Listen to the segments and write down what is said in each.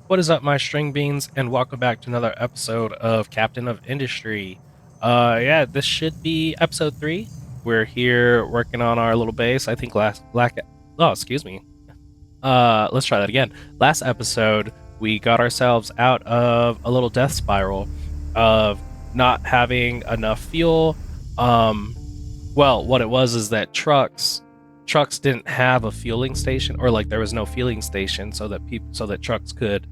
What is up, my string beans, and welcome back to another episode of Captain of Industry. Yeah, this should be episode 3. We're here working on our little base. I think excuse me. Let's try that again. Last episode, we got ourselves out of a little death spiral of not having enough fuel. Well, what it was is that trucks didn't have a fueling station, or like there was no fueling station so that trucks could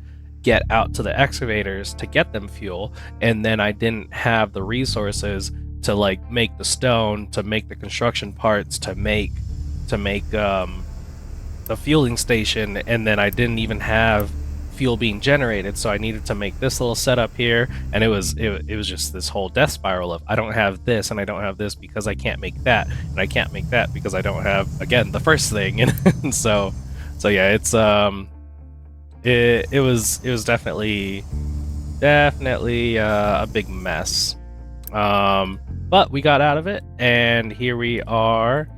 get out to the excavators to get them fuel. And then I didn't have the resources to like make the stone, to make the construction parts, to make the fueling station, and then I didn't even have fuel being generated, so I needed to make this little setup here, and it was just this whole death spiral of I don't have this and I don't have this because I can't make that, and I can't make that because I don't have, again, the first thing. And so yeah, it's it was definitely a big mess, but we got out of it, and here we are,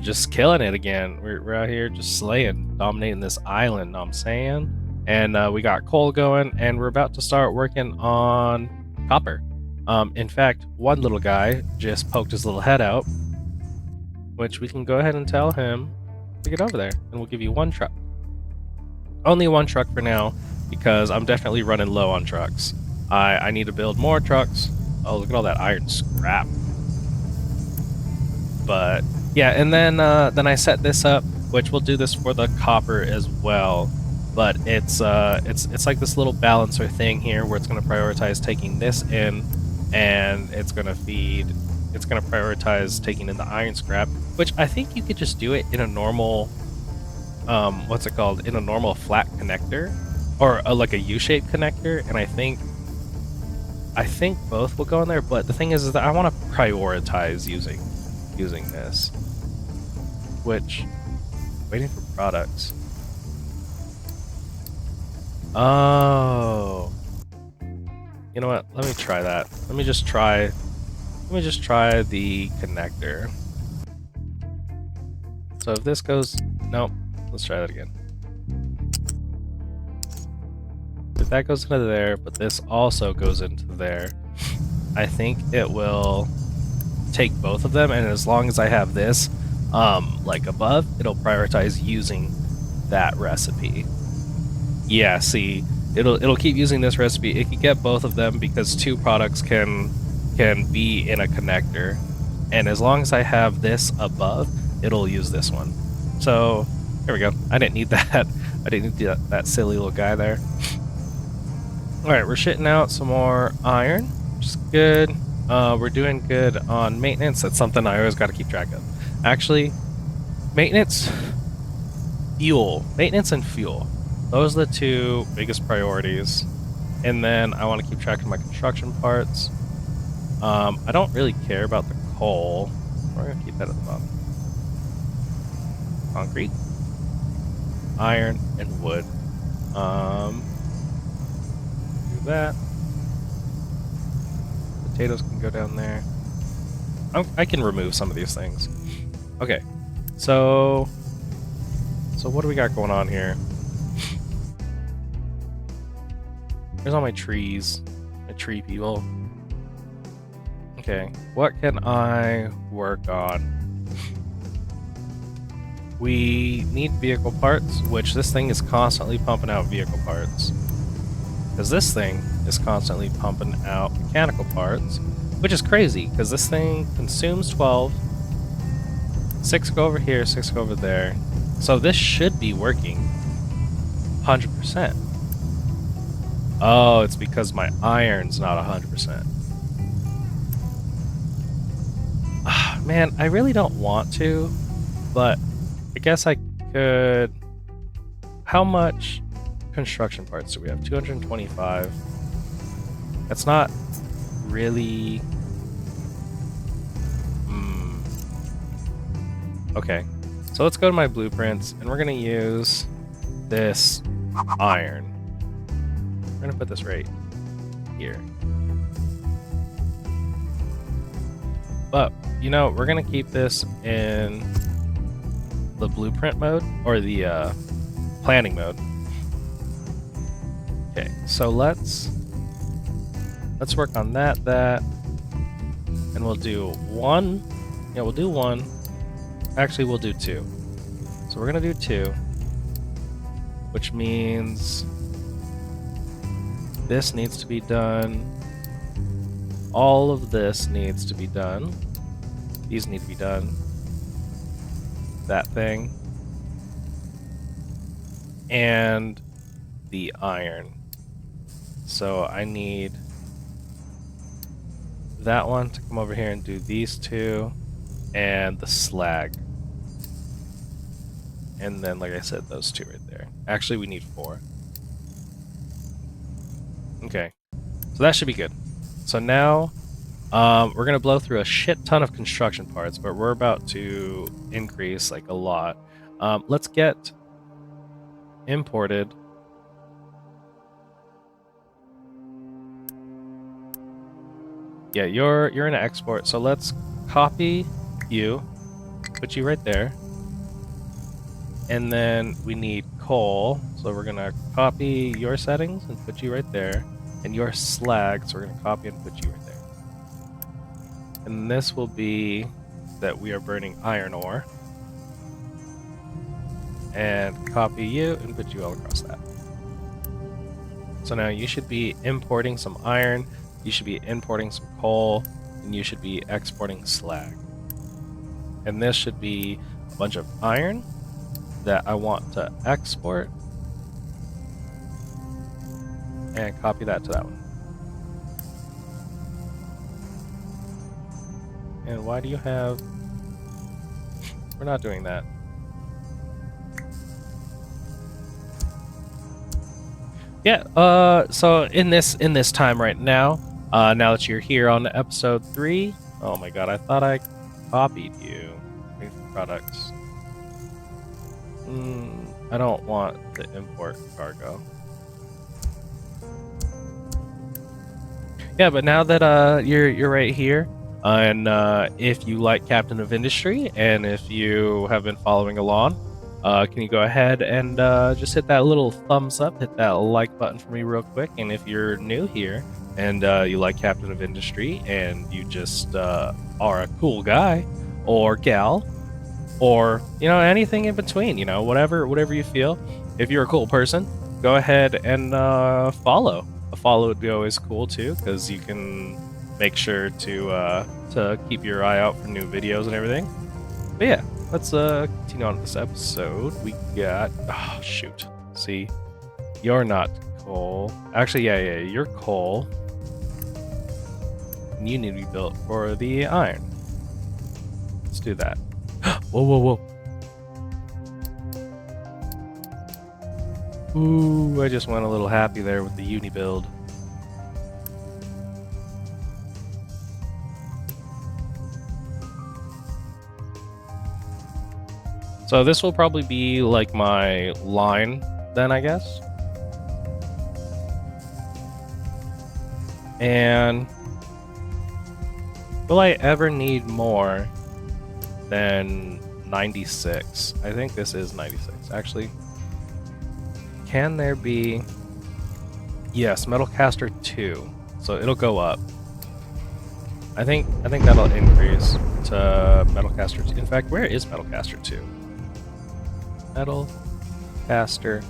just killing it again. We're out here just slaying, dominating this island, know what I'm saying? And we got coal going, and we're about to start working on copper. In fact, one little guy just poked his little head out, which we can go ahead and tell him to get over there, and we'll give you one truck. Only one truck for now, because I'm definitely running low on trucks. I need to build more trucks. Oh, look at all that iron scrap. But yeah, and then I set this up, which we'll do this for the copper as well. But it's like this little balancer thing here where it's going to prioritize taking this in, and it's going to prioritize taking in the iron scrap, which I think you could just do it in a normal, what's it called, in a normal flat connector, or like a U-shaped connector, and I think both will go in there. But the thing is that I want to prioritize using this, which, waiting for products. Oh, you know what? Let me try that. Let me just try the connector. So if this goes, nope. Let's try that again. If that goes into there, but this also goes into there, I think it will take both of them. And as long as I have this, like above, it'll prioritize using that recipe. Yeah, see, it'll keep using this recipe. It can get both of them because two products can be in a connector, and as long as I have this above, it'll use this one. So here we go. I didn't need that. I didn't need that silly little guy there. All right, we're shitting out some more iron, which is good. We're doing good on maintenance. That's something I always got to keep track of. Actually, maintenance and fuel. Those are the two biggest priorities. And then I want to keep track of my construction parts. I don't really care about the coal. We're going to keep that at the bottom. Concrete, iron, and wood. Do that. Potatoes can go down there. I can remove some of these things. Okay, so what do we got going on here? Here's all my trees, my tree people. Okay, what can I work on? We need vehicle parts, which this thing is constantly pumping out vehicle parts. Because this thing is constantly pumping out mechanical parts, which is crazy, because this thing consumes 12. 6 go over here, 6 go over there. So this should be working 100%. Oh, it's because my iron's not 100%. Man, I really don't want to, but I guess I could. How much construction parts do we have? 225. That's not really... Okay, so let's go to my blueprints, and we're going to use this iron. We're going to put this right here. But, you know, we're going to keep this in the blueprint mode, or the planning mode. Okay, so let's work on that, and we'll do one. Yeah, we'll do one. Actually, we'll do two. So we're gonna do two, which means this needs to be done. All of this needs to be done. These need to be done. That thing. And the iron. So I need that one to come over here and do these two, and the slag. And then, like I said, those two right there. Actually, we need 4. Okay, so that should be good. So now, we're gonna blow through a shit ton of construction parts, but we're about to increase like a lot. Let's get imported. Yeah, you're an export, so let's copy you, put you right there. And then we need coal, so we're gonna copy your settings and put you right there. And your slag, so we're gonna copy and put you right there. And this will be that we are burning iron ore. And copy you and put you all across that. So now you should be importing some iron, you should be importing some coal, and you should be exporting slag. And this should be a bunch of iron that I want to export, and copy that to that one. And why do you have... We're not doing that. Yeah, so in this time right now, now that you're here on episode 3, oh my god, I thought I copied you. Products. I don't want the import cargo. Yeah, but now that you're right here, and if you like Captain of Industry, and if you have been following along, can you go ahead and just hit that little thumbs up, hit that like button for me real quick. And if you're new here and you like Captain of Industry and you just are a cool guy or gal, or anything in between, whatever you feel, if you're a cool person, go ahead and follow. A follow would be always cool too, because you can make sure to keep your eye out for new videos and everything. But yeah, let's continue on with this episode. We got... Oh, shoot. See? You're not coal. Actually, yeah, you're coal. And you need to be built for the iron. Let's do that. Whoa. Ooh, I just went a little happy there with the uni build. So this will probably be like my line then, I guess. And will I ever need more than 96? I think this is 96. Actually, can there be... Yes, Metalcaster 2. So it'll go up. I think that'll increase to Metalcaster 2. In fact, where is Metalcaster 2? Metalcaster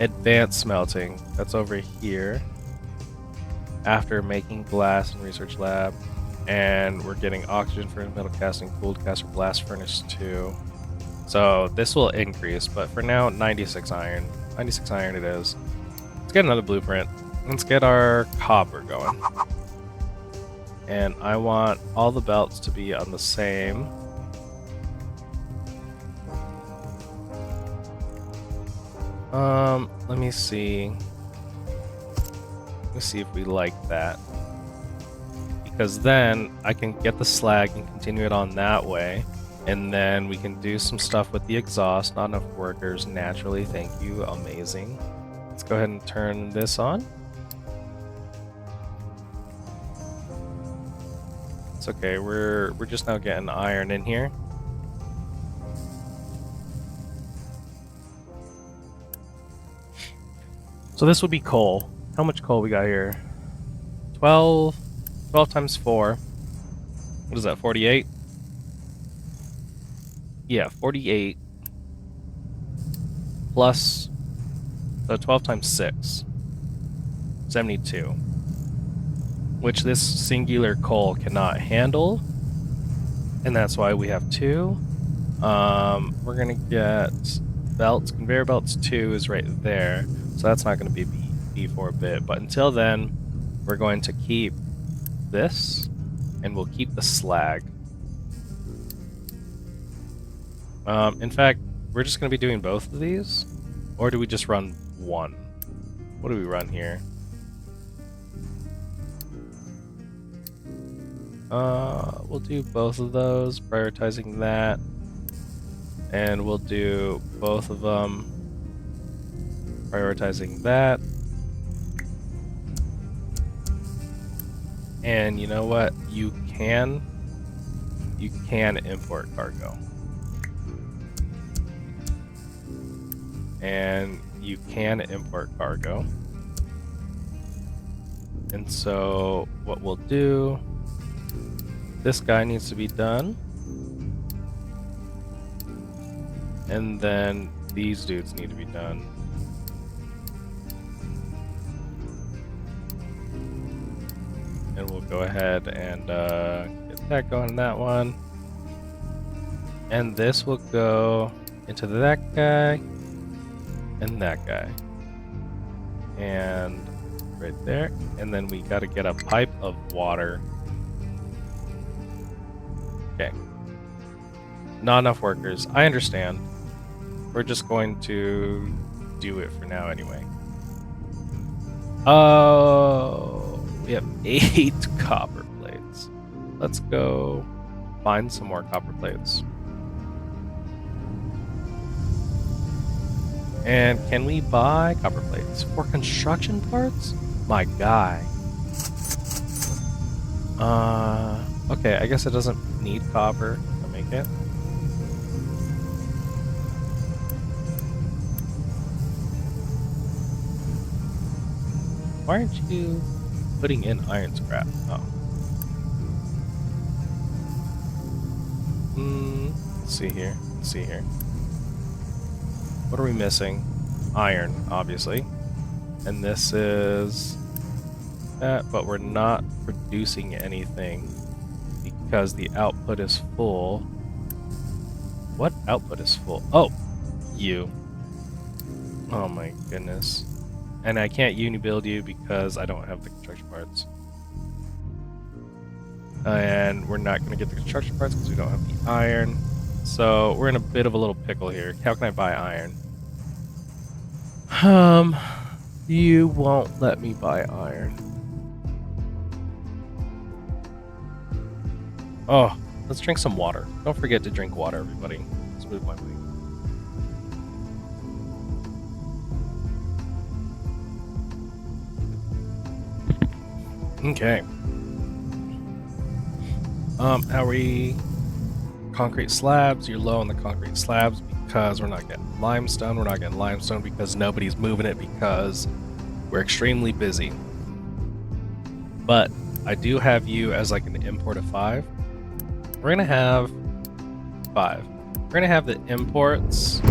Advanced Smelting. That's over here. After making glass and research lab. And we're getting oxygen for metal casting, cooled caster, blast furnace 2. So this will increase, but for now, 96 iron. 96 iron it is. Let's get another blueprint. Let's get our copper going. And I want all the belts to be on the same. Let me see. Let me see if we like that. Because then I can get the slag and continue it on that way. And then we can do some stuff with the exhaust. Not enough workers, naturally. Thank you. Amazing. Let's go ahead and turn this on. It's okay. We're just now getting iron in here. So this would be coal. How much coal we got here? 12. 12 times 4. What is that, 48? Yeah, 48 plus, so 12 times 6. 72. Which this singular coal cannot handle. And that's why we have 2. We're going to get belts. Conveyor belts 2 is right there. So that's not going to be for a bit. But until then, we're going to keep this. And we'll keep the slag. In fact, we're just going to be doing both of these? Or do we just run one? What do we run here? We'll do both of those, prioritizing that. And we'll do both of them, prioritizing that. And you know what? You can import cargo. And you can import cargo. And so what we'll do, this guy needs to be done. And then these dudes need to be done. And we'll go ahead and get that going in that one. And this will go into that guy and that guy. And right there. And then we got to get a pipe of water. Okay. Not enough workers. I understand. We're just going to do it for now anyway. Oh, we have 8 copper plates. Let's go find some more copper plates. And can we buy copper plates for construction parts? My guy. Okay, I guess it doesn't need copper to make it. Why aren't you putting in iron scrap? Oh. Let's see here. Let's see here. What are we missing? Iron, obviously. And this is that, but we're not producing anything because the output is full. What output is full? Oh, you. Oh my goodness. And I can't uni-build you because I don't have the construction parts. And we're not going to get the construction parts because we don't have the iron. So we're in a bit of a little pickle here. How can I buy iron? You won't let me buy iron. Oh, let's drink some water. Don't forget to drink water, everybody. Let's move my way. Okay. How are we? Concrete slabs. You're low on the concrete slabs because we're not getting limestone. We're not getting limestone because nobody's moving it because we're extremely busy. But I do have you as like an import of 5. We're gonna have 5. We're gonna have the imports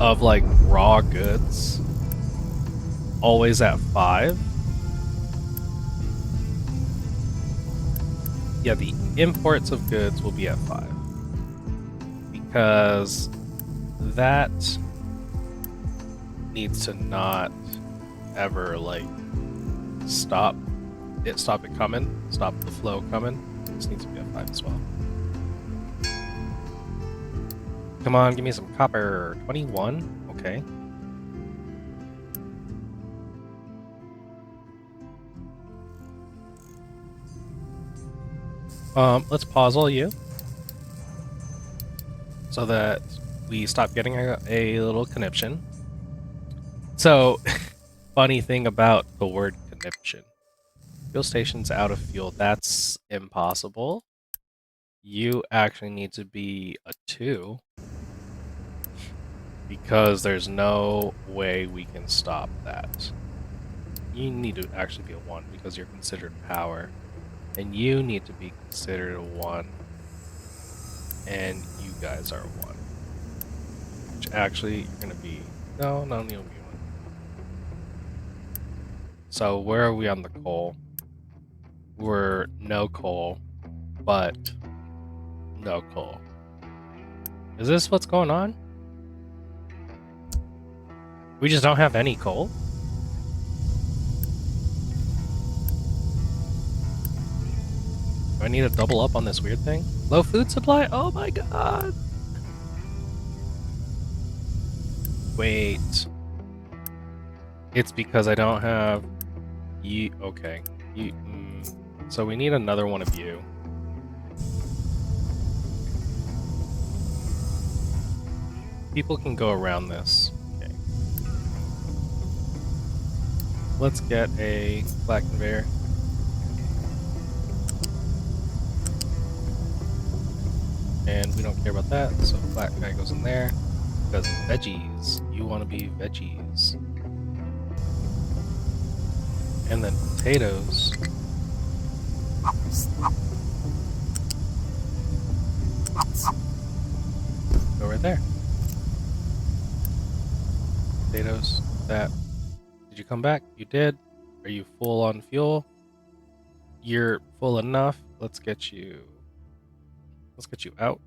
of like raw goods always at 5. Yeah, the imports of goods will be at 5 because that needs to not ever like stop it coming, stop the flow coming. This needs to be at 5 as well. Come on, give me some copper. 21. Okay. Let's pause all you so that we stop getting a little conniption. So, funny thing about the word conniption. Fuel station's out of fuel. That's impossible. You actually need to be a 2. because there's no way we can stop that. You need to actually be a 1 because you're considered power. And you need to be considered a 1. And you guys are a 1. Which actually, you're going to be... No, you'll be 1. So where are we on the coal? We're no coal, but no coal. Is this what's going on? We just don't have any coal? Do I need to double up on this weird thing? Low food supply? Oh my god! Wait. It's because I don't have you. Okay. You. So we need another one of you. People can go around this. Okay. Let's get a flat conveyor. And we don't care about that, so flat guy goes in there. Because veggies. You want to be veggies. And then potatoes. Go right there. Potatoes. That. Did you come back? You did. Are you full on fuel? You're full enough. Let's get you out.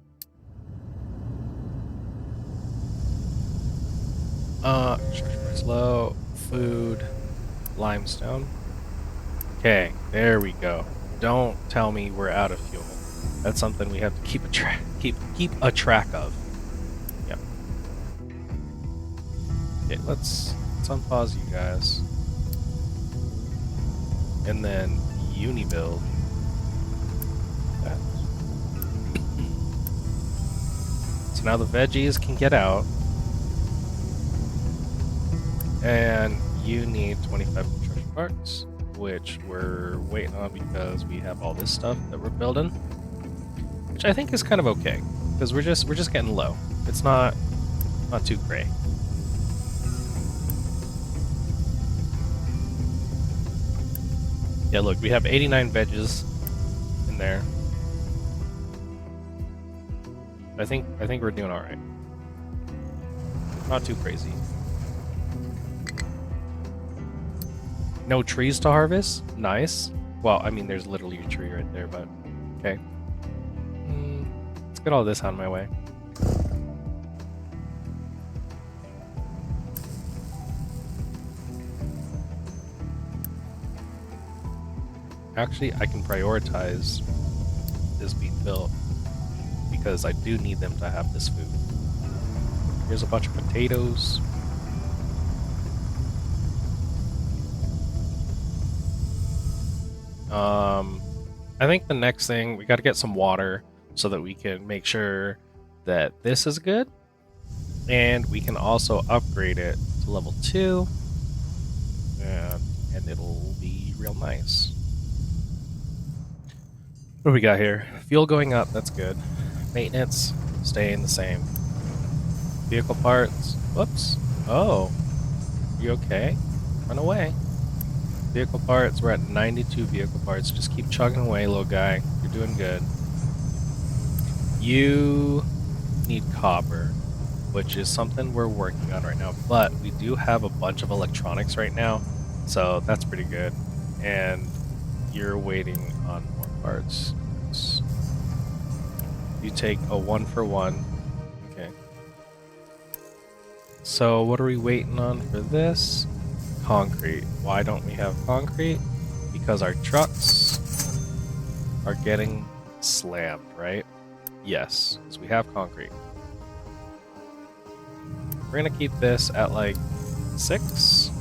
Construction price low. Food. Limestone. Okay, there we go. Don't tell me we're out of fuel. That's something we have to keep a track of. Yep. Okay, let's unpause you guys. And then unibuild that. So now the veggies can get out. And you need 25 construction parts, which we're waiting on because we have all this stuff that we're building, which I think is kind of okay because we're just getting low. It's not too great. Yeah, look, we have 89 veggies in there. I think we're doing all right. Not too crazy. No trees to harvest? Nice. Well, I mean, there's literally a tree right there, but okay. Let's get all this out of my way. Actually, I can prioritize this being built because I do need them to have this food. Here's a bunch of potatoes. I think the next thing, we got to get some water so that we can make sure that this is good. And we can also upgrade it to level 2. And it'll be real nice. What do we got here? Fuel going up, that's good. Maintenance, staying the same. Vehicle parts, whoops. Oh, you okay? Run away. Vehicle parts, we're at 92 vehicle parts. Just keep chugging away, little guy. You're doing good. You need copper, which is something we're working on right now. But we do have a bunch of electronics right now, so that's pretty good. And you're waiting on more parts. You take a 1-for-1. Okay. So what are we waiting on for this? Concrete. Why don't we have concrete? Because our trucks are getting slammed, right? Yes, because we have concrete. We're gonna keep this at like 6.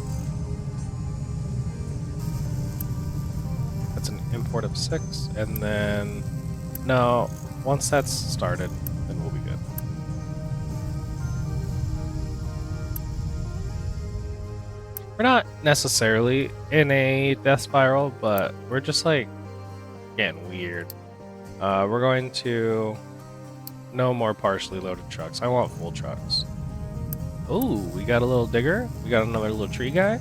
That's an import of 6, and then no, once that's started, then we'll be good. We're not necessarily in a death spiral, but we're just like getting weird. We're going to no more partially loaded trucks. I want full trucks. Oh, we got a little digger. We got another little tree guy.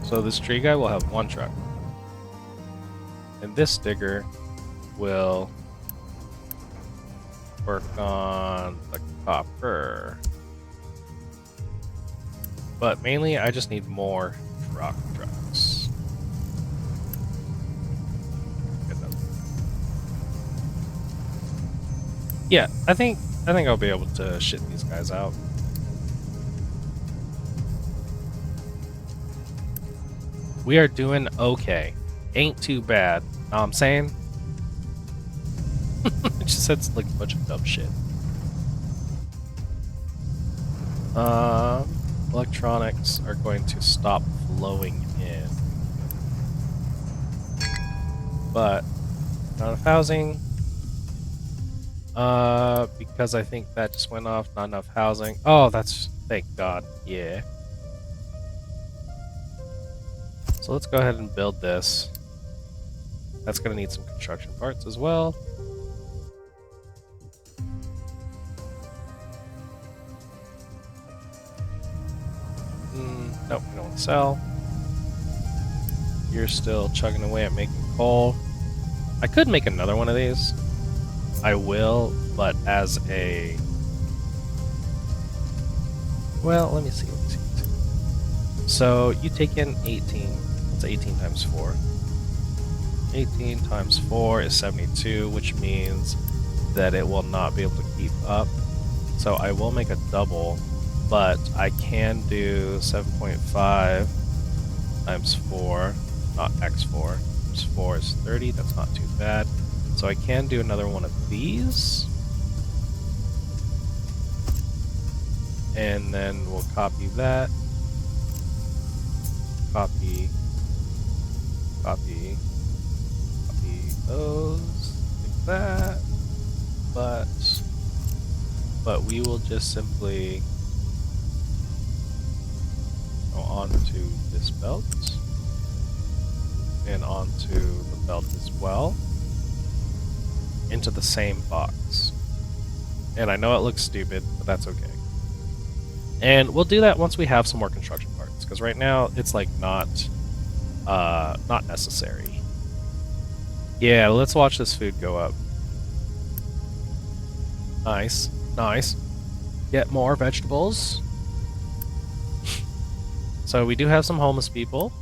So this tree guy will have one truck. And this digger will work on the copper. But mainly, I just need more trucks. Yeah, I think I'll be able to shit these guys out. We are doing okay. Ain't too bad. Know what I'm saying? It just says like a bunch of dumb shit. Electronics are going to stop flowing in. But not enough housing. Because I think that just went off. Not enough housing. Oh, that's thank God. Yeah. So let's go ahead and build this. That's gonna need some construction parts as well. Nope, we don't want to sell. You're still chugging away at making coal. I could make another one of these. I will, but as a... Well, let me see. So you take in 18. That's 18 times 4. 18 times 4 is 72, which means that it will not be able to keep up. So I will make a double, but I can do 7.5 times 4, not x4. Times 4 is 30, that's not too bad. So I can do another one of these. And then we'll copy that. Copy those like that. But we will just simply go onto this belt and onto the belt as well into the same box. And I know it looks stupid, but that's okay. And we'll do that once we have some more construction parts, because right now it's like not necessary. Yeah, let's watch this food go up. Nice, nice. Get more vegetables. So we do have some homeless people.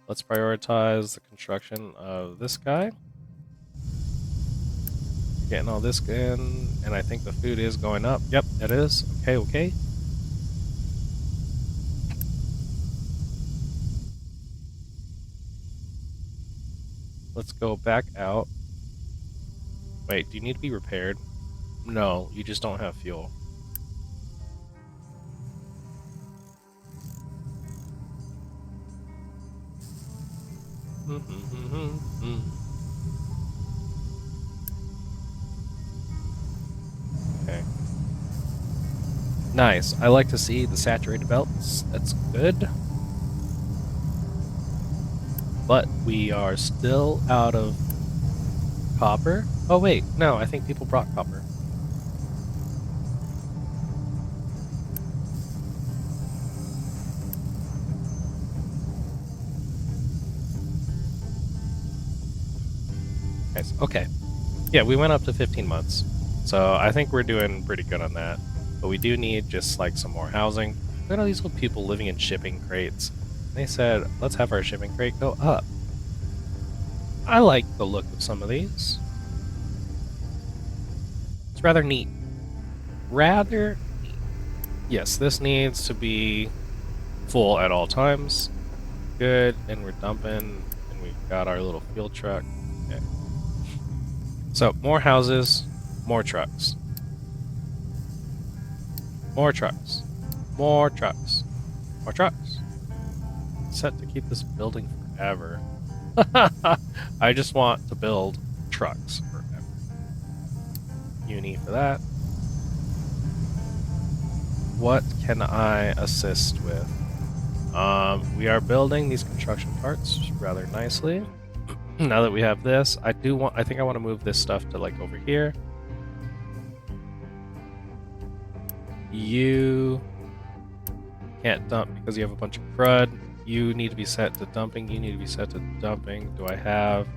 Let's prioritize the construction of this guy. Getting all this in, and I think the food is going up. Yep, it is. Okay. Let's go back out. Wait, do you need to be repaired? No, you just don't have fuel. Okay. Nice. I like to see the saturated belts. That's good. But we are still out of copper. Oh wait, no, I think people brought copper. Nice. Okay. Yeah, we went up to 15 months. So I think we're doing pretty good on that. But we do need just like some more housing. Look at all these little people living in shipping crates. They said, let's have our shipping crate go up. I like the look of some of these. It's rather neat. Rather neat. Yes, this needs to be full at all times. Good, and we're dumping, and we've got our little fuel truck. Okay. So, more houses, more trucks. More trucks. More trucks. More trucks. Set to keep this building forever. I just want to build trucks forever. Uni for that. What can I assist with? We are building these construction parts rather nicely. Now that we have this, I think I want to move this stuff to like over here. You can't dump because you have a bunch of crud. You need to be set to dumping. You need to be set to dumping. Do I have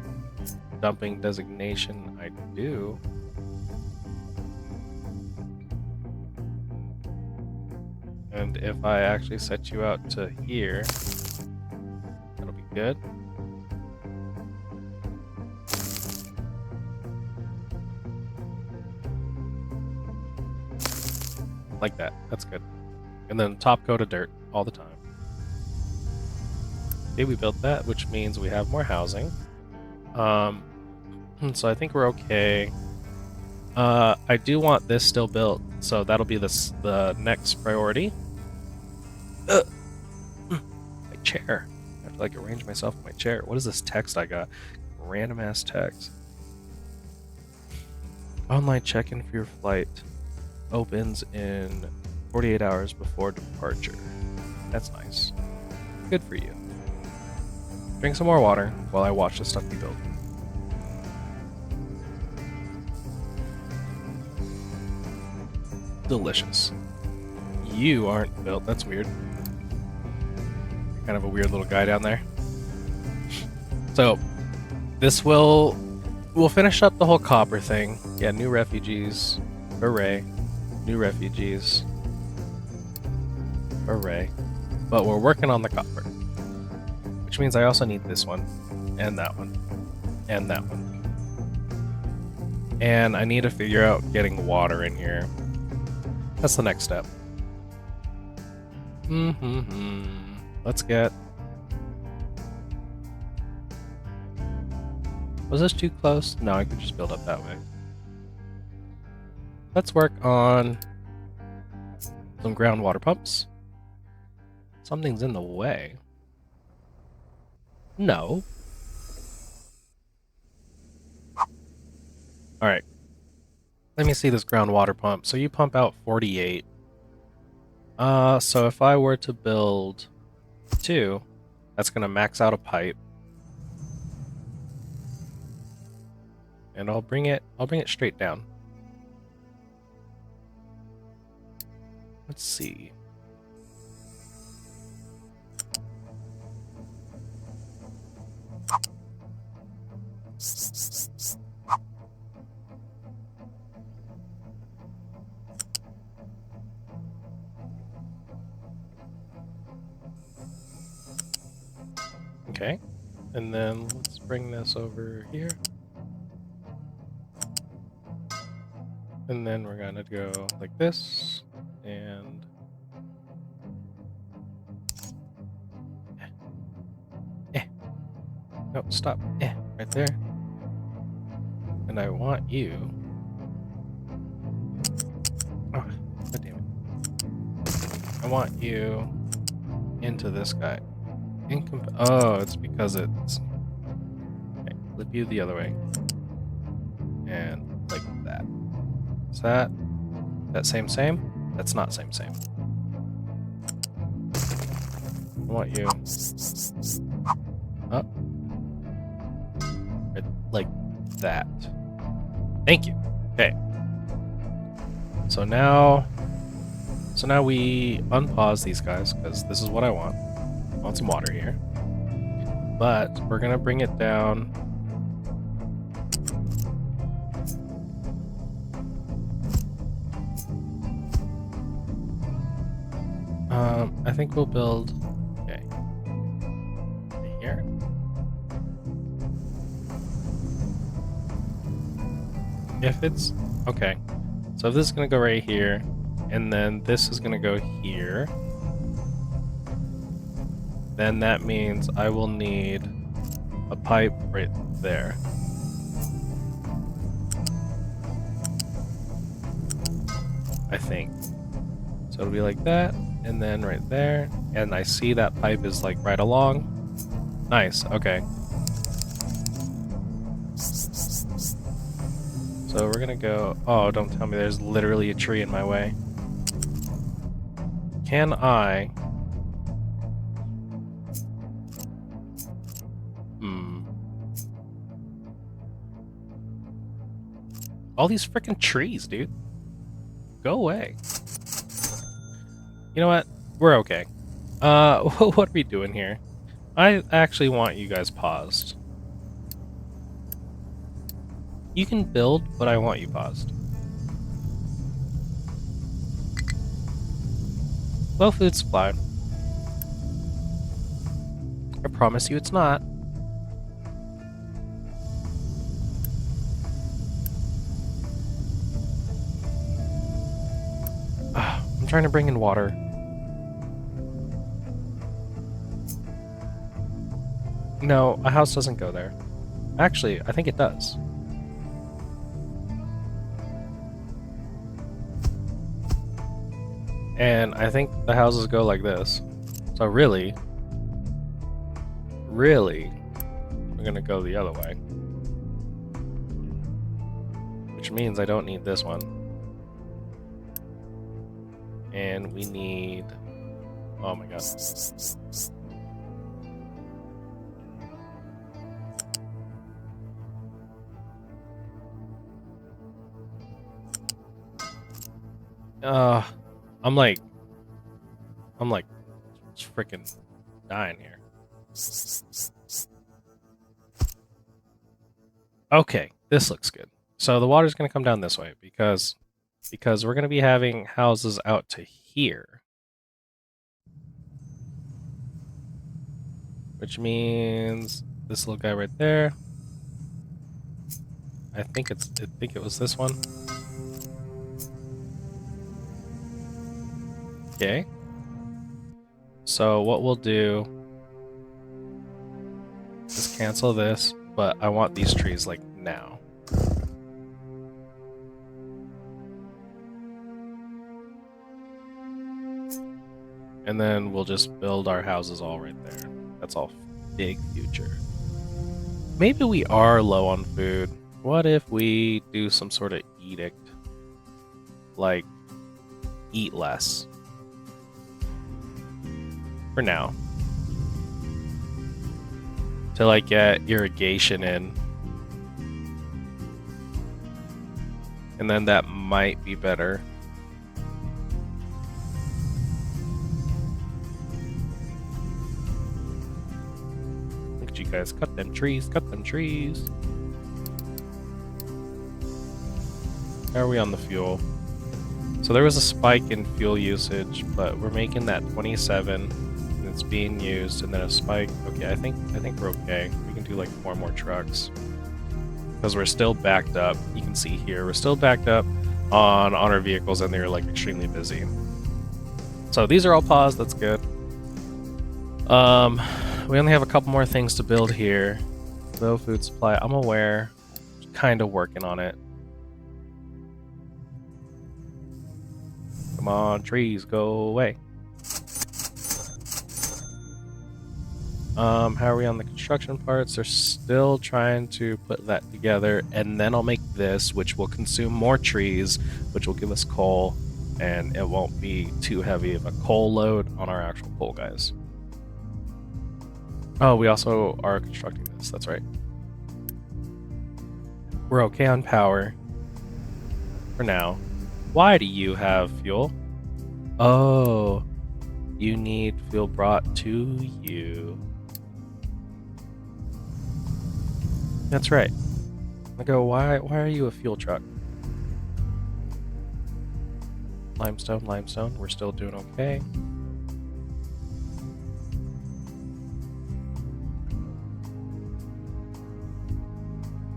dumping designation? I do. And if I actually set you out to here, that'll be good. Like that. That's good. And then top coat of dirt all the time. Okay, we built that, which means we have more housing. So I think we're okay. I do want this still built, so that'll be the next priority. My chair. I have to like arrange myself in my chair. What is this text I got? Random ass text. Online check-in for your flight opens in 48 hours before departure. That's nice. Good for you. Drink some more water while I watch the stuff you build. Delicious. You aren't built. That's weird. Kind of a weird little guy down there. So, this we'll finish up the whole copper thing. Yeah, new refugees. Hooray. New refugees. Hooray. But we're working on the copper. Which means I also need this one. And that one. And that one. And I need to figure out getting water in here. That's the next step. Let's get... Was this too close? No, I could just build up that way. Let's work on some groundwater pumps. Something's in the way. No. Alright. Let me see this groundwater pump. So you pump out 48. So if I were to build 2, that's going to max out a pipe. And I'll bring it straight down. Let's see. Okay, and then let's bring this over here. And then we're gonna go like this, and no, stop, right there. And I want you. Oh, God damn it! I want you into this guy. Oh, it's because it's... Okay, flip you the other way. And like that. Is that same? That's not same. I want you up. Right, like that. Thank you. Okay. So now we unpause these guys, because this is what I want. I want some water here. But we're gonna bring it down. I think we'll build, okay, right here. If it's, okay, so if this is gonna go right here, and then this is gonna go here, then that means I will need a pipe right there. I think. So it'll be like that, and then right there, and I see that pipe is like right along. Nice, okay. So we're gonna go, oh, don't tell me there's literally a tree in my way. Can I... All these freaking trees, dude. Go away. You know what? We're okay. What are we doing here? I actually want you guys paused. You can build, but I want you paused. Low food supply. I promise you it's not. I'm trying to bring in water. No, a house doesn't go there. Actually, I think it does. And I think the houses go like this. So really, we're gonna go the other way. Which means I don't need this one. And we need... Oh my god. I'm like freaking dying here. Okay, this looks good. So the water's gonna come down this way because we're gonna be having houses out to here. Which means this little guy right there. I think it was this one. Okay. So what we'll do is cancel this, but I want these trees like now. And then we'll just build our houses all right there. That's all big future. Maybe we are low on food. What if we do some sort of edict? Like, eat less. For now. Till I get irrigation in. And then that might be better. Look at you guys, cut them trees, cut them trees. How are we on the fuel? So there was a spike in fuel usage, but we're making that 27, and it's being used, and then a spike. Okay, I think we're okay. We can do like 4 more trucks because we're still backed up. You can see here we're still backed up on our vehicles, and they're like extremely busy. So these are all paused. That's good. We only have a couple more things to build here. Low food supply. I'm aware. Kind of working on it. Come on, trees, go away. How are we on the construction parts? They're still trying to put that together, and then I'll make this, which will consume more trees, which will give us coal, and it won't be too heavy of a coal load on our actual coal guys. Oh, we also are constructing this, that's right. We're okay on power for now. Why do you have fuel? Oh, you need fuel brought to you. That's right. I go, why are you a fuel truck? Limestone. We're still doing okay.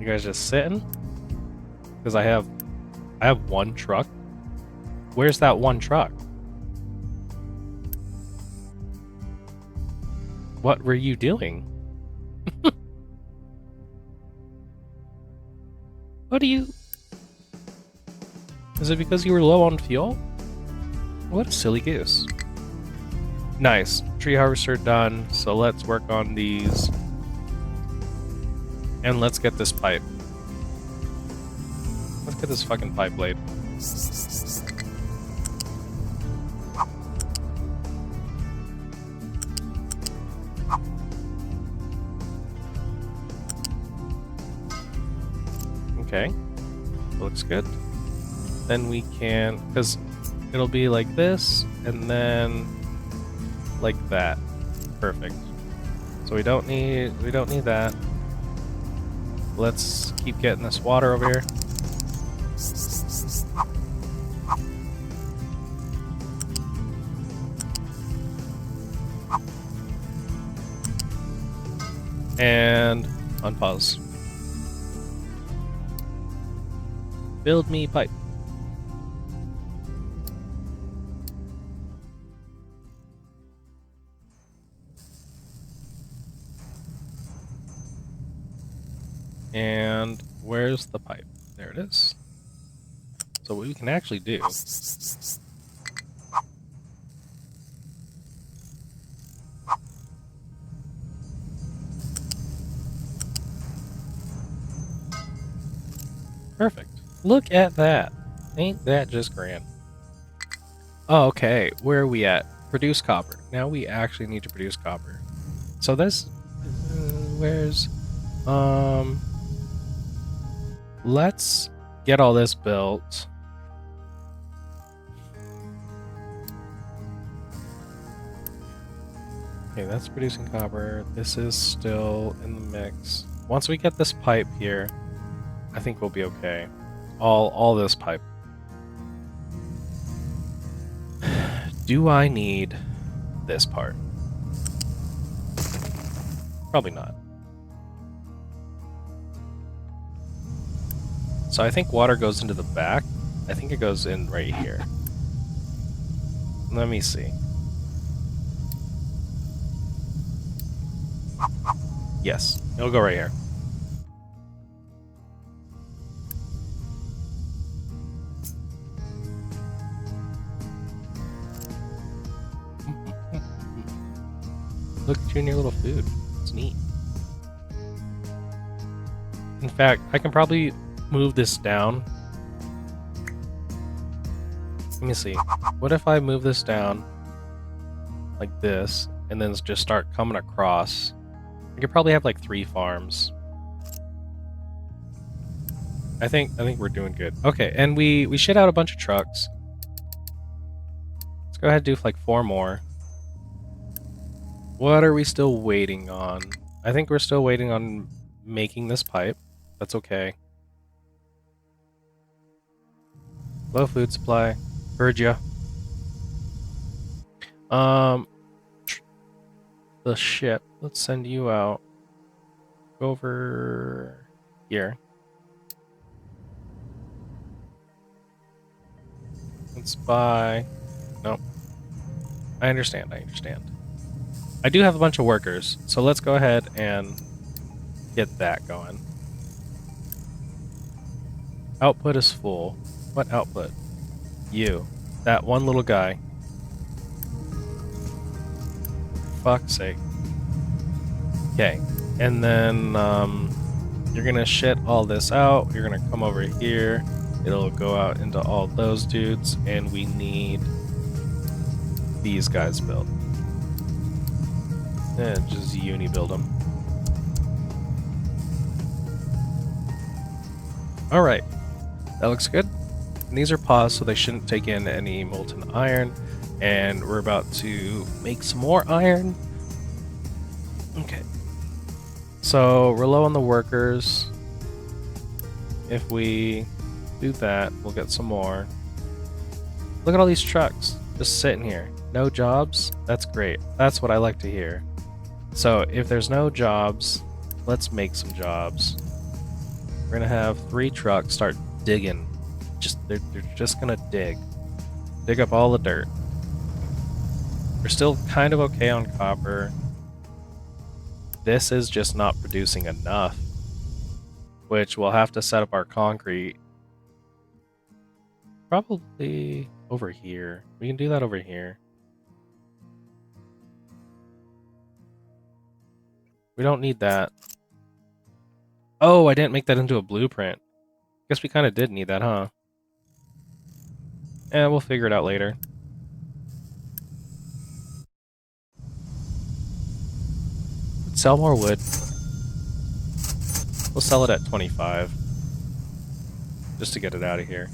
You guys just sitting? Because I have one truck. Where's that one truck? What were you doing? What do you... Is it because you were low on fuel? What a silly goose. Nice. Tree harvester done. So let's work on these. And let's get this pipe. Let's get this fucking pipe laid. Okay. We'll looks good. Then we can, because it'll be like this, and then like that. Perfect. So we don't need that. Let's keep getting this water over here. And unpause. Build me pipe. And where's the pipe? There it is. So what we can actually do perfect. Look at that. Ain't that just grand? Oh, okay. Where are we at? Produce copper. Now we actually need to produce copper. So this where's let's get all this built. Okay, that's producing copper. This is still in the mix. Once we get this pipe here, I think we'll be okay. All this pipe. Do I need this part? Probably not. So I think water goes into the back. I think it goes in right here. Let me see. Yes, it'll go right here. Look at you and your little food. It's neat. In fact, I can probably move this down. Let me see. What if I move this down like this and then just start coming across? I could probably have like 3 farms. I think we're doing good. Okay, and we shit out a bunch of trucks. Let's go ahead and do like 4 more. What are we still waiting on? I think we're still waiting on making this pipe. That's okay. Low food supply. Heard ya. The ship. Let's send you out. Go over here. Let's buy. Nope. I understand. I do have a bunch of workers, so let's go ahead and get that going. Output is full. What output? You. That one little guy. Fuck's sake. Okay. And then you're gonna shit all this out. You're gonna come over here. It'll go out into all those dudes, and we need these guys built. And just uni build them. Alright. That looks good. And these are paused, so they shouldn't take in any molten iron. And we're about to make some more iron. Okay. So we're low on the workers. If we do that, we'll get some more. Look at all these trucks just sitting here. No jobs? That's great. That's what I like to hear. So if there's no jobs, let's make some jobs. We're gonna have 3 trucks start digging. They're just gonna dig up all the dirt. We're still kind of okay on copper. This is just not producing enough, which we'll have to set up our concrete. Probably over here. We can do that over here. We don't need that. Oh, I didn't make that into a blueprint. Guess we kind of did need that, huh? Eh, we'll figure it out later. Sell more wood. We'll sell it at 25. just to get it out of here.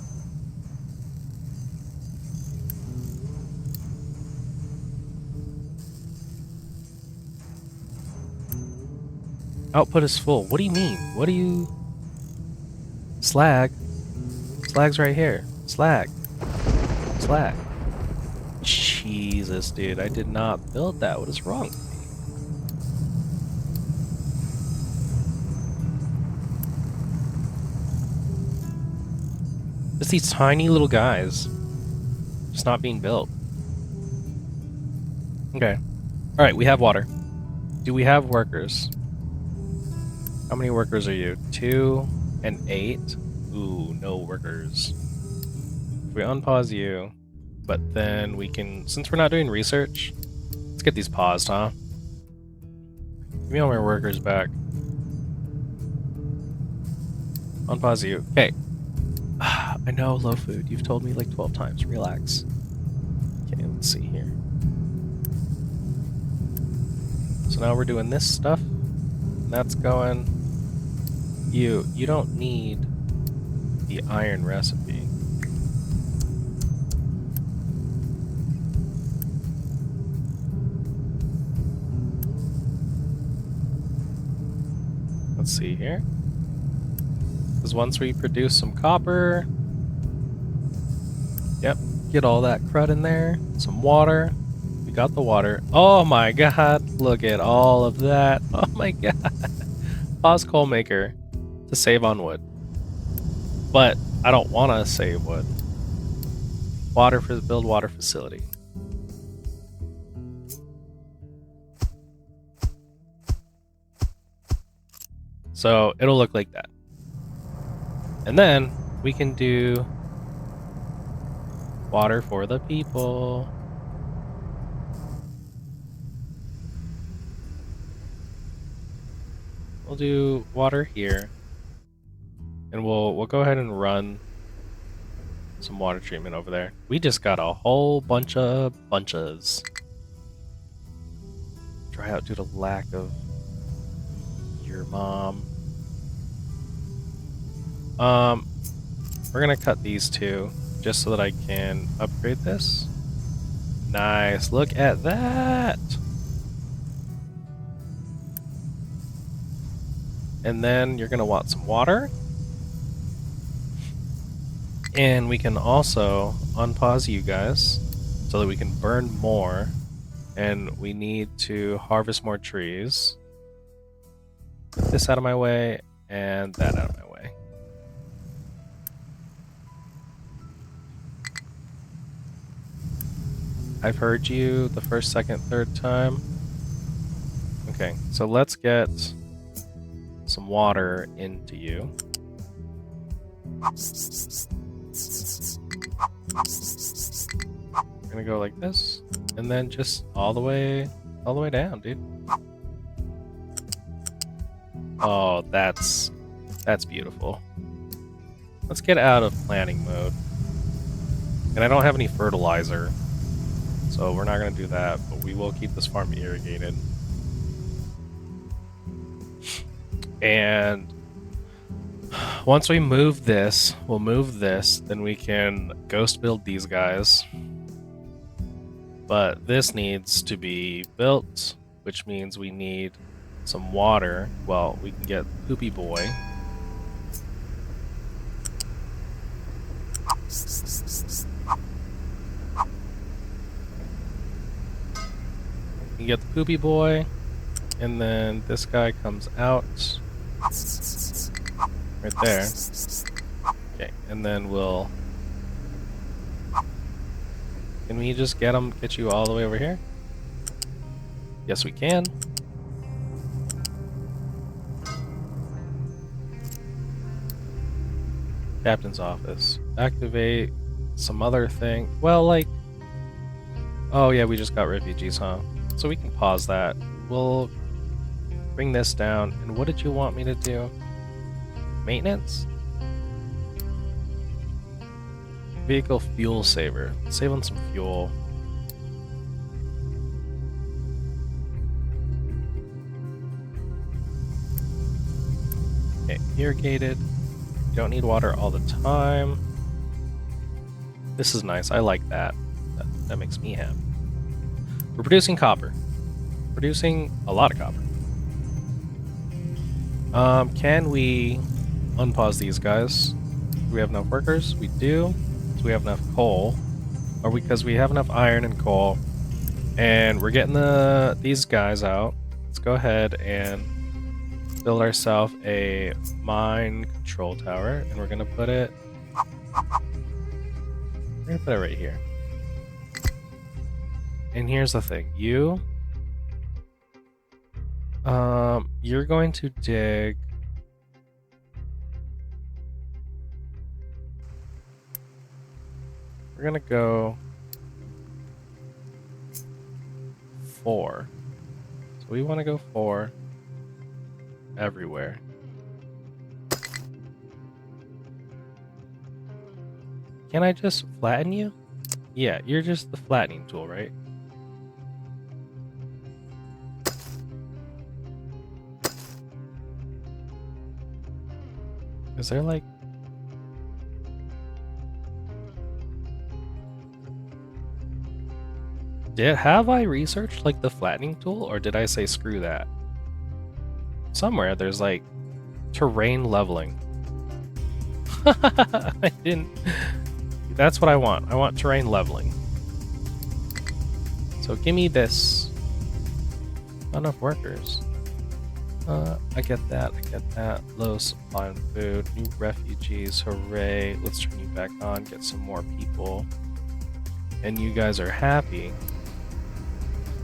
Output is full. What do you mean? What do you... Slag? Slag's right here. Slag. Slag. Jesus, dude. I did not build that. What is wrong with me? Just these tiny little guys. Just not being built. Okay. Alright, we have water. Do we have workers? How many workers are you? 2 and 8? Ooh, no workers. If we unpause you, but then we can... Since we're not doing research, let's get these paused, huh? Give me all my workers back. Unpause you. Okay. I know, low food. You've told me like 12 times. Relax. Okay, let's see here. So now we're doing this stuff. And that's going. You don't need the iron recipe. Let's see here. Because once we produce some copper, yep, get all that crud in there, some water. We got the water. Oh my god, look at all of that. Oh my god. Pause coal maker to save on wood. But I don't want to save wood. Water for build water facility. So it'll look like that. And then we can do water for the people. We'll do water here. And we'll go ahead and run some water treatment over there. We just got a whole bunch of bunches. Dry out due to lack of your mom. We're gonna cut these two just so that I can upgrade this. Nice, look at that. And then you're gonna want some water. And we can also unpause you guys so that we can burn more. And we need to harvest more trees. Get this out of my way and that out of my way. I've heard you the first, second, third time. Okay, so let's get some water into you. We're gonna go like this, and then just all the way down, dude. Oh, that's beautiful. Let's get out of planning mode. And I don't have any fertilizer, so we're not gonna do that, but we will keep this farm irrigated. And once we move this, we'll move this, then we can ghost build these guys. But this needs to be built, which means we need some water. Well, we can get Poopy Boy. You get the Poopy Boy, and then this guy comes out right there. Okay, and then we'll... Can we just get you all the way over here? Yes, we can. Captain's office. Activate some other thing. Well, like... Oh yeah, we just got refugees, huh? So we can pause that. We'll bring this down. And what did you want me to do? Maintenance? Vehicle fuel saver. Save on some fuel. Okay, irrigated. don't need water all the time. This is nice. I like that. That makes me happy. We're producing copper. Producing a lot of copper. Can we unpause these guys? Do we have enough workers? We do. So we have enough coal. Or because we have enough iron and coal. And we're getting these guys out. Let's go ahead and build ourselves a mine control tower. And we're going to put it... We're going to put it right here. And here's the thing. You're going to dig... We're going to go 4. So we want to go 4 everywhere. Can I just flatten you? Yeah, you're just the flattening tool, right? Is there like... Have I researched like the flattening tool, or did I say screw that? Somewhere there's like terrain leveling. I didn't... That's what I want. I want terrain leveling. So give me this. Not enough workers. I get that. I get that. Low supply of food. New refugees. Hooray. Let's turn you back on. Get some more people. And you guys are happy.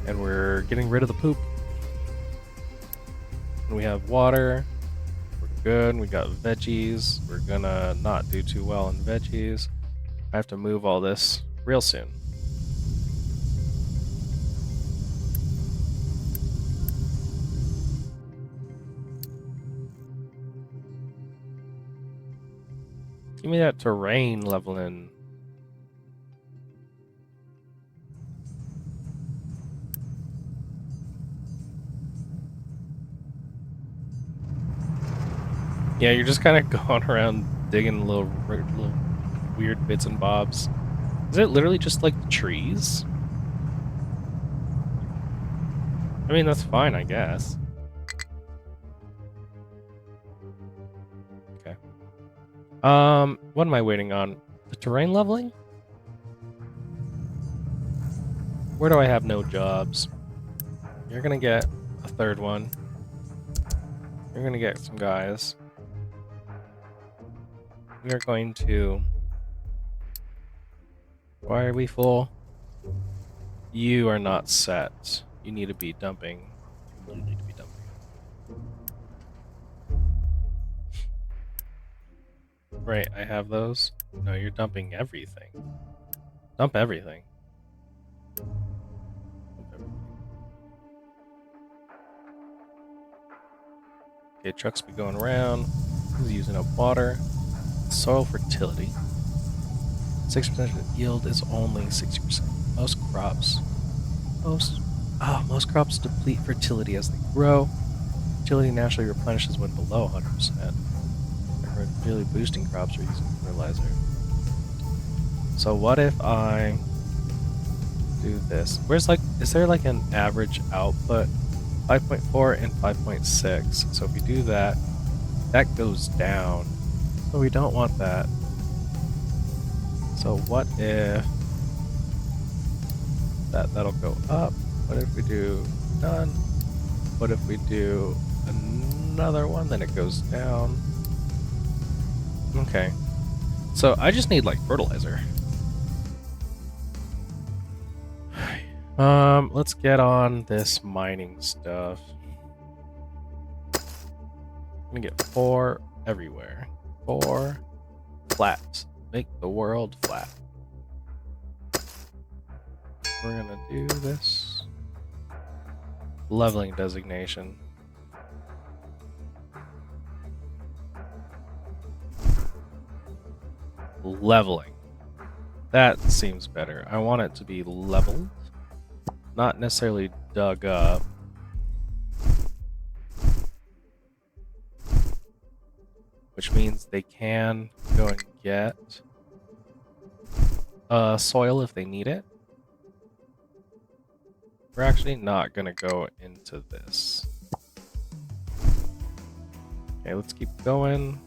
And we're getting rid of the poop. And we have water. We're good. We got veggies. We're gonna not do too well in veggies. I have to move all this real soon. Give me that terrain leveling. Yeah, you're just kind of going around digging little weird bits and bobs. Is it literally just like the trees? I mean, that's fine, I guess. Okay. What am I waiting on? The terrain leveling? Where do I have no jobs? You're gonna get a third one. You're gonna get some guys. We are going to... Why are we full? You are not set. You need to be dumping. You need to be dumping. Right, I have those. No, you're dumping everything. Dump everything. Dump everything. Okay, trucks be going around. Who's using up water? Soil fertility. 6% yield is only 60%. Most crops deplete fertility as they grow. Fertility naturally replenishes when below 100%. They're really boosting crops or using fertilizer. So what if I do this? Is there like an average output? 5.4 and 5.6. So if we do that, that goes down. So we don't want that. So what if that'll go up? What if we do none? What if we do another one, then it goes down? Okay. So I just need like fertilizer. Let's get on this mining stuff. I'm gonna get 4 everywhere. 4 flat. Make the world flat. We're gonna do this. Leveling designation. Leveling. That seems better. I want it to be leveled, not necessarily dug up. which means they can go and get soil if they need it. We're actually not going to go into this. Okay, let's keep going.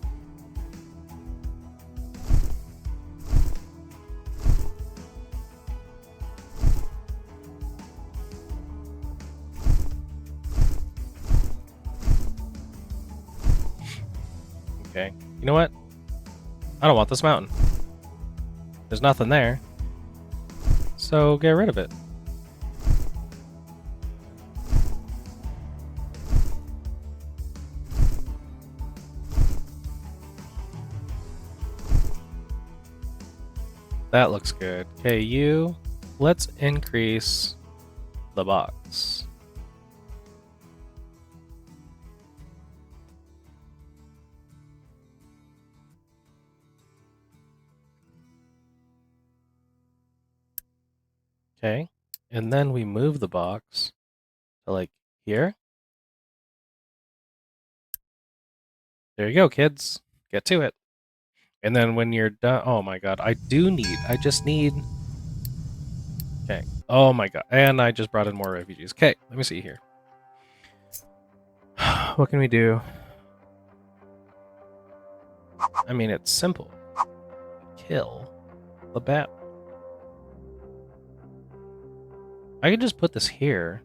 Okay, you know what? I don't want this mountain. There's nothing there. So get rid of it. That looks good. Okay, let's increase the box. Okay, and then we move the box to like here. There you go, kids. Get to it. And then when you're done, oh my god, I just need. Okay, oh my god, and I just brought in more refugees. Okay, let me see here. What can we do? I mean, it's simple. Kill the bat. I could just put this here.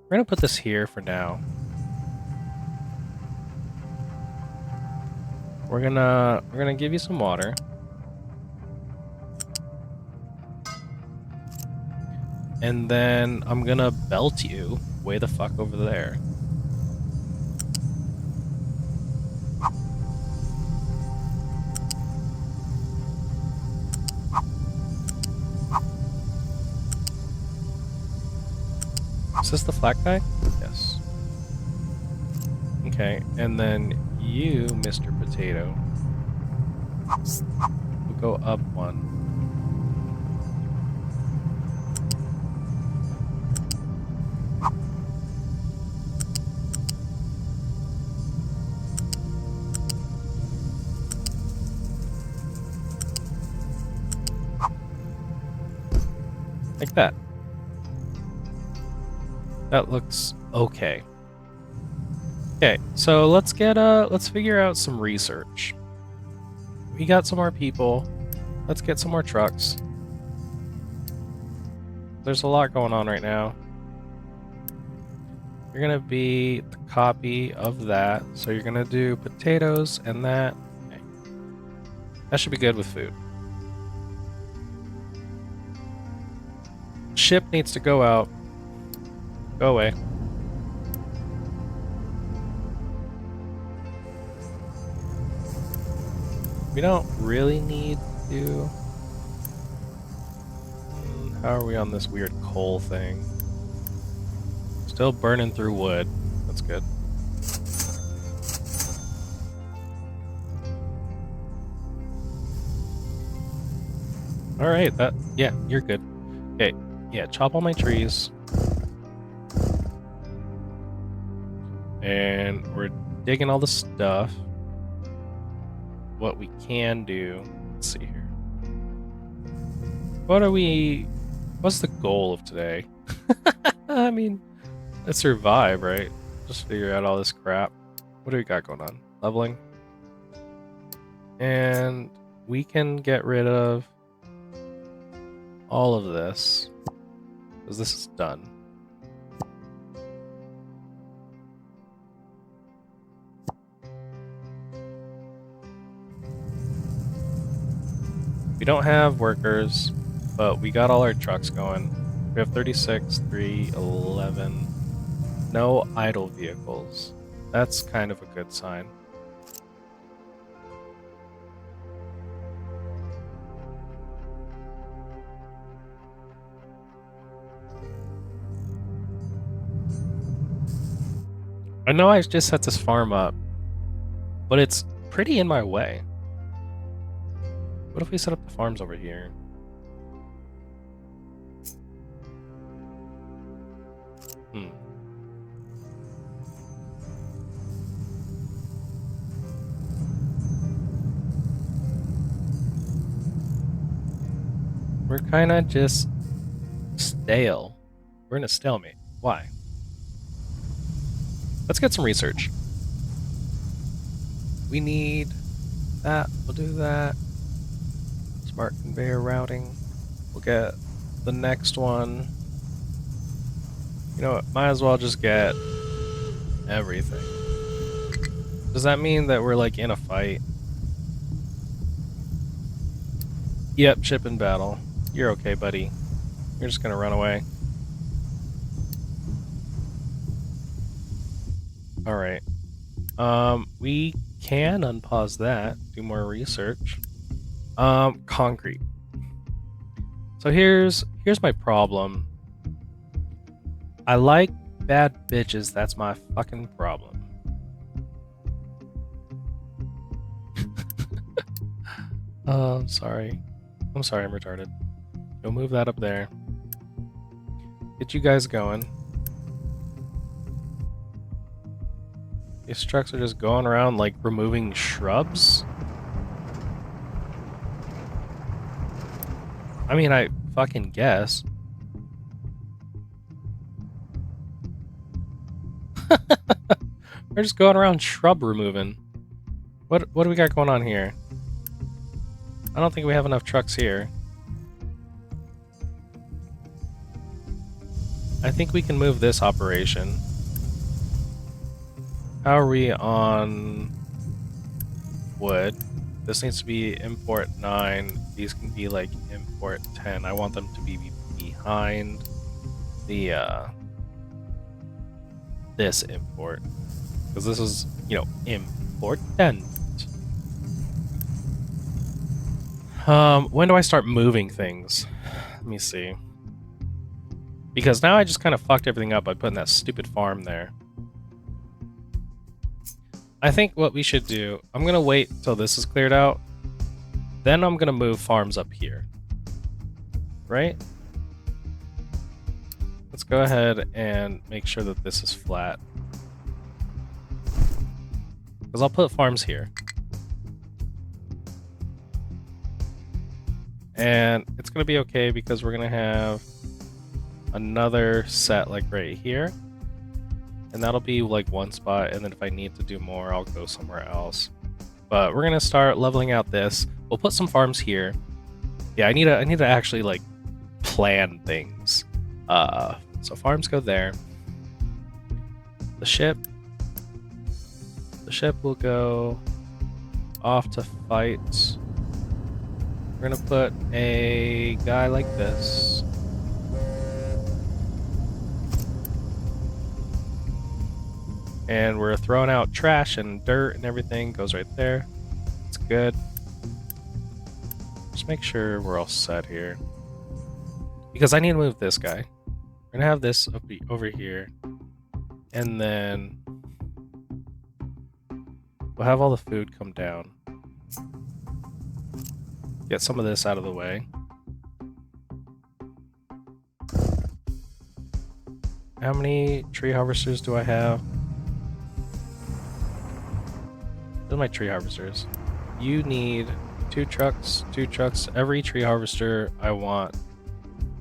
We're gonna put this here for now. We're gonna give you some water. And then I'm gonna belt you way the fuck over there. Is this the flat guy? Yes. Okay, and then you, Mr. Potato, will go up one. Like that. That looks okay. Okay, so let's figure out some research. We got some more people. Let's get some more trucks. There's a lot going on right now. You're gonna be the copy of that. So you're gonna do potatoes and that. Okay. That should be good with food. Ship needs to go out. Go away. We don't really need to. How are we on this weird coal thing? Still burning through wood. That's good. Alright, yeah, you're good. Okay, yeah, chop all my trees. And we're digging all the stuff. What we can do, let's see here. What's the goal of today? I mean, let's survive, right? Just figure out all this crap. What do we got going on? Leveling. And we can get rid of all of this, because this is done. We don't have workers, but we got all our trucks going. We have 36, 3, 11. No idle vehicles. That's kind of a good sign. I know I just set this farm up, but it's pretty in my way. What if we set up the farms over here? We're kind of just stale. We're in a stalemate. Why? Let's get some research. We need that. We'll do that. Smart conveyor routing. We'll get the next one. You know what? Might as well just get everything. Does that mean that we're like in a fight? Yep, ship in battle. You're okay, buddy. You're just gonna run away. Alright. We can unpause that, do more research. Concrete. So here's my problem. I like bad bitches, that's my fucking problem. I'm sorry. I'm sorry, I'm retarded. Go move that up there. Get you guys going. These trucks are just going around, like, removing shrubs? I mean, I fucking guess. We're just going around shrub removing. What do we got going on here? I don't think we have enough trucks here. I think we can move this operation. How are we on wood? This needs to be import 9. These can be like import 10. I want them to be behind the this import. Because this is, you know, important. When do I start moving things? Let me see. Because now I just kind of fucked everything up by putting that stupid farm there. I think what we should do, I'm going to wait till this is cleared out. Then I'm going to move farms up here. Right? Let's go ahead and make sure that this is flat. Because I'll put farms here. And it's going to be okay because we're going to have another set like right here. And that'll be like one spot, and then if I need to do more, I'll go somewhere else. But we're gonna start leveling out this. We'll put some farms here. Yeah, I need to actually like plan things. So farms go there. The ship will go off to fight. We're gonna put a guy like this. And we're throwing out trash and dirt and everything goes right there. It's good. Just make sure we're all set here. Because I need to move this guy. We're gonna have this over here. And then we'll have all the food come down. Get some of this out of the way. How many tree harvesters do I have? Those are my tree harvesters. You need 2 trucks, 2 trucks. Every tree harvester I want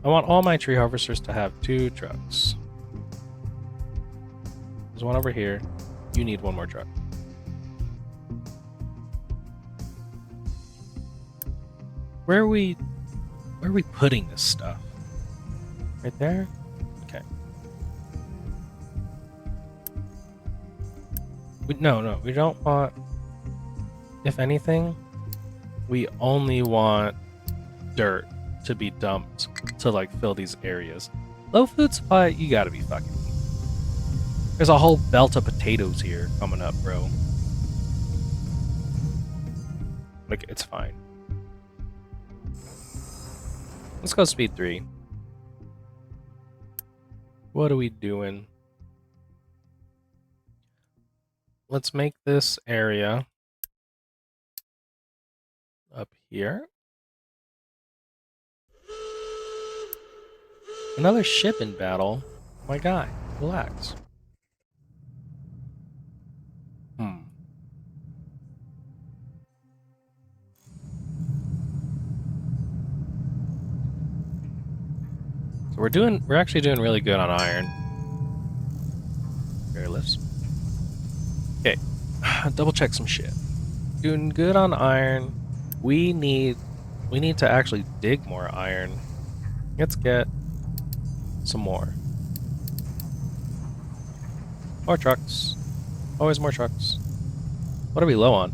all my tree harvesters to have 2 trucks. There's one over here. You need 1 more truck. Where are we putting this stuff? Right there? Okay. No, we don't want. If anything, we only want dirt to be dumped to like fill these areas. Low food supply, you gotta be fucking. There's a whole belt of potatoes here coming up, bro. Look, it's fine. Let's go speed 3. What are we doing? Let's make this area up here. Another ship in battle? My guy, relax. So we're actually doing really good on iron. Airlifts. Okay, double check some shit. Doing good on iron. We need to actually dig more iron. Let's get some more. More trucks. Always more trucks. What are we low on?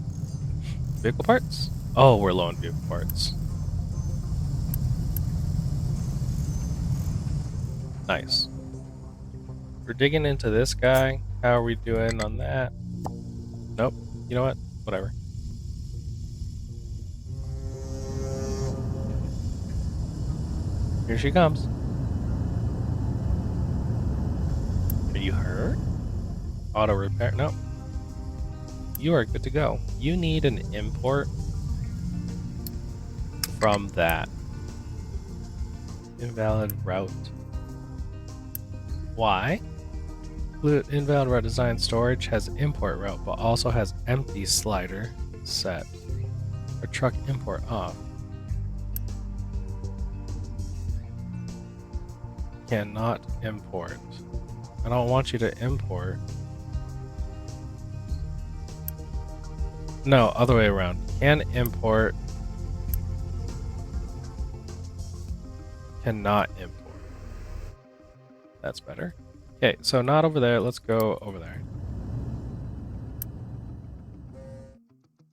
Vehicle parts? Oh, we're low on vehicle parts. Nice. We're digging into this guy. How are we doing on that? Nope. You know what? Whatever. Here she comes. Are you hurt? Auto repair? Nope. You are good to go. You need an import from that. Invalid route. Why? Invalid route design storage has import route, but also has empty slider set. Or truck import off. Cannot import. I don't want you to import. No, other way around. Can import. Cannot import. That's better. Okay, so not over there. Let's go over there.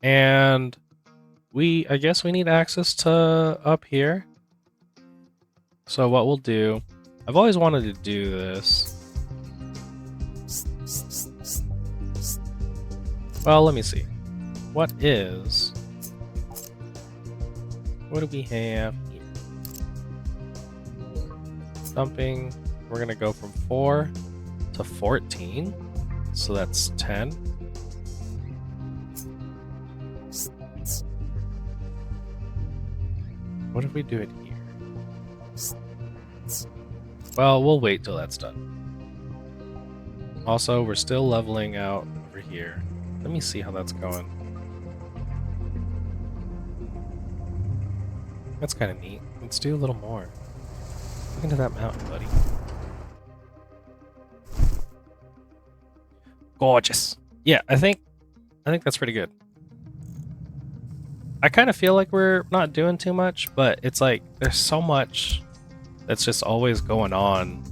And I guess we need access to up here. So what we'll do, I've always wanted to do this. Well, let me see. What do we have here? Dumping. We're going to go from 4 to 14. So that's 10. What if we do it here? Well, we'll wait till that's done. Also, we're still leveling out over here. Let me see how that's going. That's kind of neat. Let's do a little more. Look into that mountain, buddy. Gorgeous. Yeah, I think that's pretty good. I kind of feel like we're not doing too much, but it's like there's so much that's just always going on.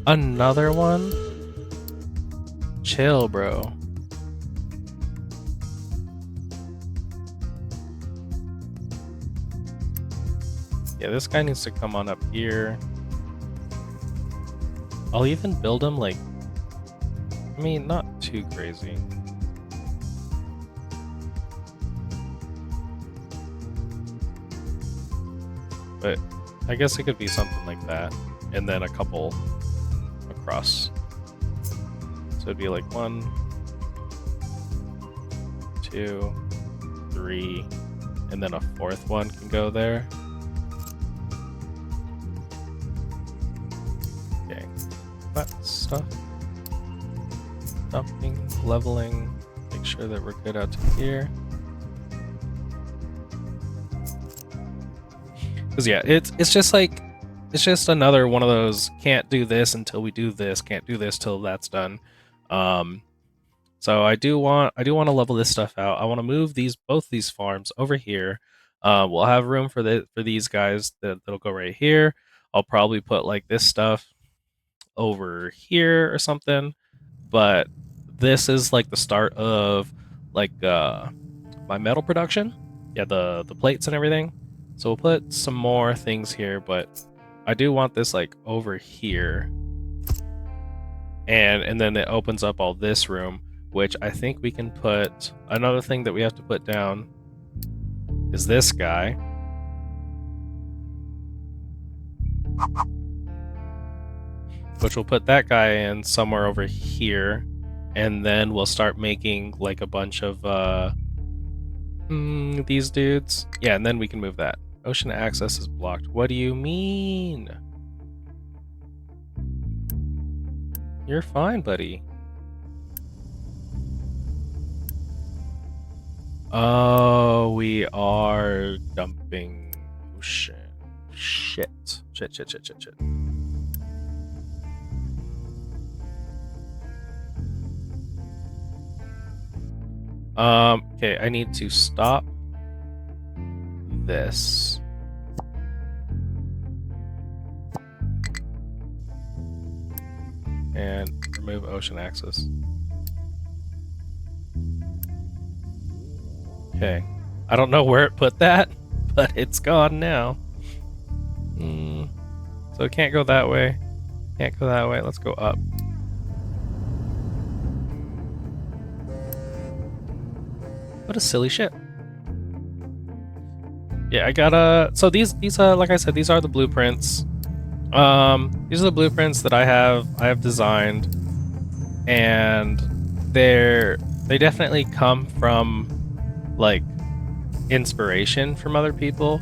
Another one? Chill, bro. Yeah, this guy needs to come on up here. I'll even build him like, I mean, not too crazy. But I guess it could be something like that. And then a couple across. So it'd be like 1, 2, 3, and then a 4th one can go there. Okay, that stuff. Dumping, leveling, make sure that we're good out to here. Because yeah, it's just like, it's just another one of those can't do this until we do this, can't do this till that's done. So I do want to level this stuff out. I want to move both these farms over here. We'll have room for these guys that'll go right here. I'll probably put like this stuff over here or something. But this is like the start of like my metal production. Yeah, the plates and everything. So we'll put some more things here, but I do want this like over here. And then it opens up all this room, which I think we can put. Another thing that we have to put down is this guy. Which we'll put that guy in somewhere over here. And then we'll start making like a bunch of these dudes. Yeah, and then we can move that. Ocean access is blocked. What do you mean? You're fine, buddy. Oh, we are dumping ocean. Shit. Shit. Okay, I need to stop this. And remove ocean access. Okay. I don't know where it put that, but it's gone now. So it can't go that way. Can't go that way. Let's go up. What a silly ship. Yeah, I gotta. So these like I said, these are the blueprints. These are the blueprints that I have designed, and they definitely come from like inspiration from other people,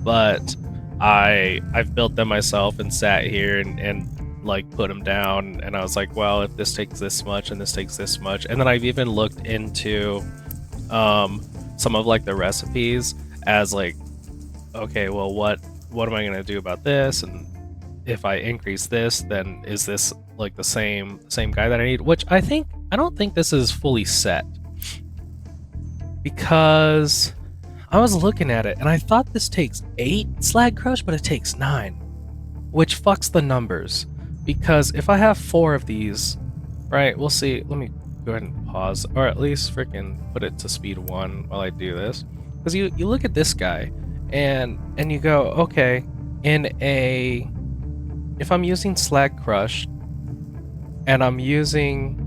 but I've built them myself and sat here and like put them down, and I was like, well, if this takes this much and this takes this much, and then I've even looked into some of like the recipes as like, okay, well, what am I gonna do about this, and if I increase this, then is this like the same guy that I need? Which I don't think this is fully set, because I was looking at it and I thought this takes 8 slag crush, but it takes 9, which fucks the numbers. Because if I have 4 of these, right, we'll see. Let me go ahead and pause, or at least freaking put it to speed 1 while I do this. Because you look at this guy and you go, okay, if I'm using slag crush and I'm using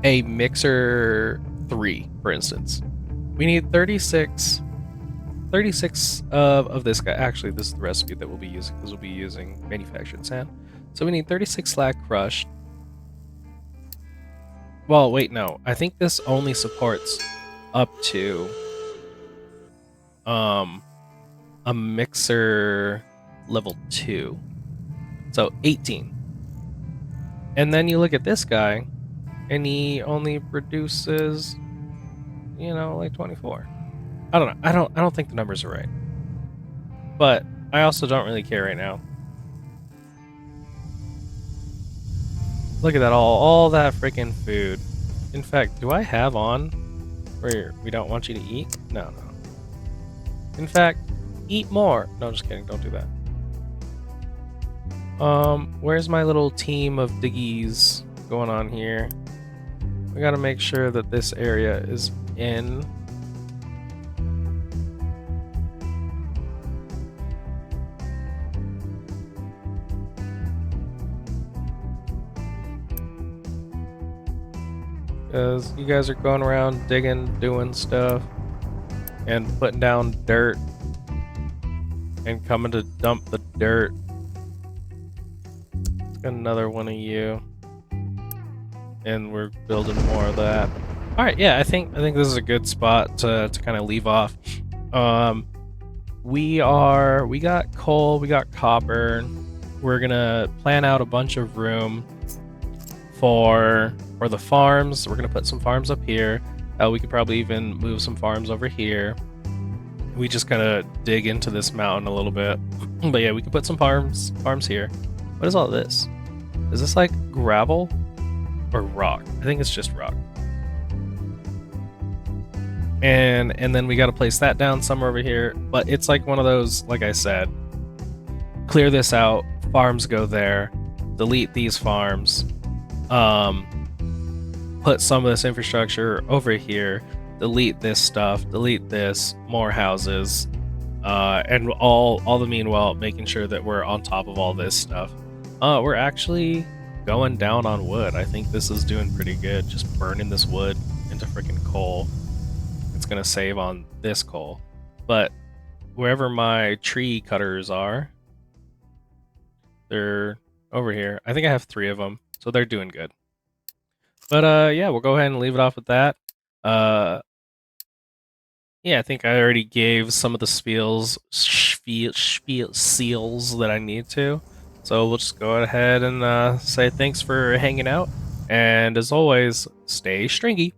a mixer 3, for instance, we need 36 of this guy. Actually, this is the recipe that we'll be using, because we'll be using manufactured sand. So we need 36 slag crushed. Well, wait, no. I think this only supports up to a mixer level 2. So 18. And then you look at this guy and he only produces, you know, like 24. I don't know. I don't think the numbers are right. But I also don't really care right now. Look at that, all that freaking food. In fact, do I have on where we don't want you to eat? No. In fact, eat more. No, just kidding. Don't do that. Where's my little team of diggies going on here? We gotta make sure that this area is in. Because you guys are going around digging, doing stuff, and putting down dirt, and coming to dump the dirt. Let's get another one of you. And we're building more of that. Alright, yeah, I think this is a good spot to kind of leave off. We got coal, we got copper. We're gonna plan out a bunch of room for the farms. We're gonna put some farms up here. We could probably even move some farms over here. We just gotta dig into this mountain a little bit. But yeah, we could put some farms here. What is all this? Is this like gravel or rock? I think it's just rock. And then we gotta place that down somewhere over here. But it's like one of those, like I said, clear this out, farms go there, delete these farms, put some of this infrastructure over here, delete this stuff, delete this, more houses, and all the meanwhile making sure that we're on top of all this stuff. We're actually going down on wood. I think this is doing pretty good, just burning this wood into freaking coal. It's gonna save on this coal. But wherever my tree cutters are, they're over here. I think I have 3 of them, so they're doing good. But yeah, we'll go ahead and leave it off with that. Yeah, I think I already gave some of the seals that I need to. So we'll just go ahead and say thanks for hanging out. And as always, stay stringy.